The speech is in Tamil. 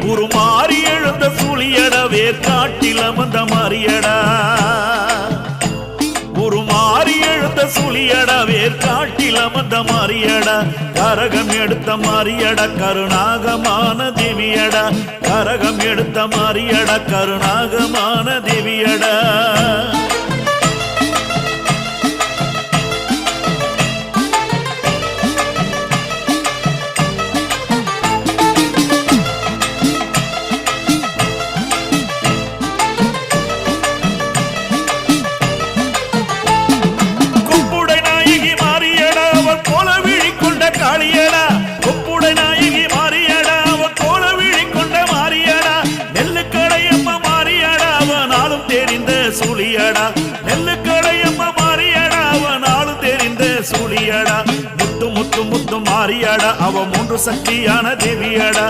உருமாறி எழுந்த சுழியடா வேர்காட்டில் அமர்ந்த மாறியடா உருமாறி எழுந்த சுழியடா வேர்காட்டில் அமர்ந்த மாறியடா கரகம் எடுத்த மாறியடா கருணாகமான தேவியடா கரகம் எடுத்த மாறியடா கருணாகமான தேவியடா சுழியடா நெல்லுக்கடையம்மா மாறியடா அவன் ஆளு தெரிந்த சுழியடா முத்து முத்து முத்து மாறியடா அவ மூன்று சக்தியான தேவியடா